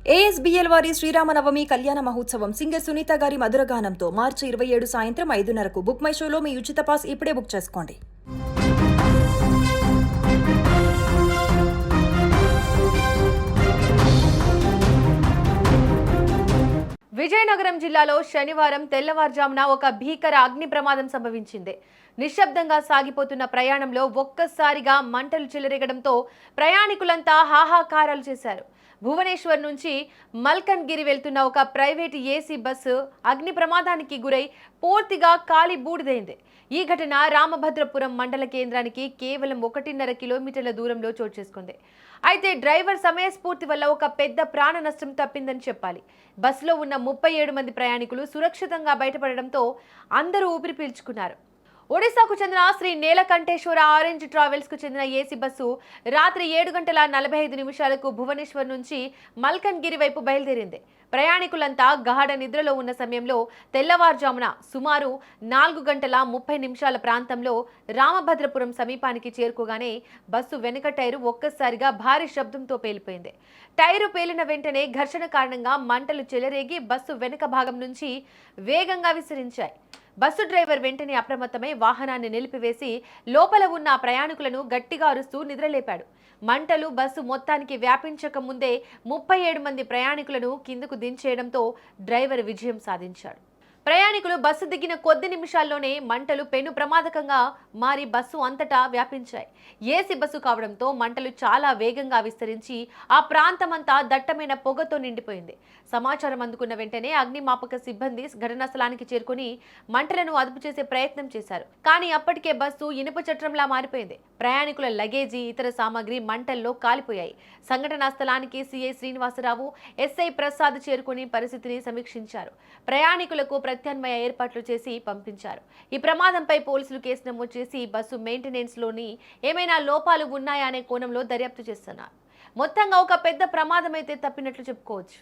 ASBL వారి శ్రీరామనవమి కళ్యాణ మహోత్సవం సింగర్ సునీత గారి మధురగానంతో మార్చి 27 సాయంత్రం 5:30కు బుక్ మై షోలో మీ ఉచిత పాస్ ఇప్పుడే బుక్ చేసుకోండి. విజయనగరం జిల్లాలో శనివారం తెల్లవారుజామున ఒక భీకర అగ్ని ప్రమాదం సంభవించింది. నిశ్శబ్దంగా సాగిపోతున్న ప్రయాణంలో ఒక్కసారిగా మంటలు చెలరేగడంతో ప్రయాణికులంతా హాహాకారాలు చేశారు. భువనేశ్వర్ నుంచి మల్కన్గిరి వెళ్తున్న ఒక ప్రైవేటు ఏసీ బస్సు అగ్ని ప్రమాదానికి గురై పూర్తిగా కాలి బూడిదైంది. ఈ ఘటన రామభద్రపురం మండల కేంద్రానికి కేవలం 1.5 కిలోమీటర్ల దూరంలో చోటు చేసుకుంది. అయితే డ్రైవర్ సమయస్ఫూర్తి వల్ల ఒక పెద్ద ప్రాణ నష్టం తప్పిందని చెప్పాలి. బస్సులో ఉన్న 37 మంది ప్రయాణికులు సురక్షితంగా బయటపడడంతో అందరూ ఊపిరి పీల్చుకున్నారు. ఒడిశాకు చెందిన శ్రీ నీలకంఠేశ్వర ఆరెంజ్ ట్రావెల్స్ కు చెందిన ఏసీ బస్సు రాత్రి 7:45 భువనేశ్వర్ నుంచి మల్కన్గిరి వైపు బయలుదేరింది. ప్రయాణికులంతా గాఢ నిద్రలో ఉన్న సమయంలో తెల్లవారుజామున సుమారు 4:30 ప్రాంతంలో రామభద్రపురం సమీపానికి చేరుకోగానే బస్సు వెనుక టైరు ఒక్కసారిగా భారీ శబ్దంతో పేలిపోయింది. టైరు పేలిన వెంటనే ఘర్షణ కారణంగా మంటలు చెలరేగి బస్సు వెనుక భాగం నుంచి వేగంగా విస్తరించాయి. బస్సు డ్రైవర్ వెంటనే అప్రమత్తమై వాహనాన్ని నిలిపివేసి లోపల ఉన్న ప్రయాణికులను గట్టిగా అరుస్తూ నిద్రలేపాడు. మంటలు బస్సు మొత్తానికి వ్యాపించక ముందే 37 మంది ప్రయాణికులను కిందకు దించేయడంతో డ్రైవర్ విజయం సాధించాడు. ప్రయాణికులు బస్సు దిగిన కొద్ది నిమిషాల్లోనే మంటలు పెను ప్రమాదకంగా మారి బస్సు అంతటా వ్యాపించాయి. ఏసీ బస్సు కావడంతో మంటలు చాలా వేగంగా విస్తరించి ఆ ప్రాంతమంతా దట్టమైన పొగతో నిండిపోయింది. సమాచారం అందుకున్న వెంటనే అగ్నిమాపక సిబ్బంది ఘటనా స్థలానికి చేరుకుని మంటలను అదుపు చేసే ప్రయత్నం చేశారు. కానీ అప్పటికే బస్సు ఇనుప చట్రంలా మారిపోయింది. ప్రయాణికుల లగేజీ, ఇతర సామాగ్రి మంటల్లో కాలిపోయాయి. సంఘటనా స్థలానికి సిఐ శ్రీనివాసరావు, ఎస్ఐ ప్రసాద్ చేరుకుని పరిస్థితిని సమీక్షించారు. ప్రయాణికులకు ప్రత్యామ్నాయ ఏర్పాట్లు చేసి పంపించారు. ఈ ప్రమాదంపై పోలీసులు కేసు నమోదు చేసి బస్సు మెయింటెనెన్స్ లోని ఏమైనా లోపాలు ఉన్నాయా అనే కోణంలో దర్యాప్తు చేస్తున్నారు. మొత్తంగా ఒక పెద్ద ప్రమాదం అయితే తప్పినట్లు చెప్పుకోవచ్చు.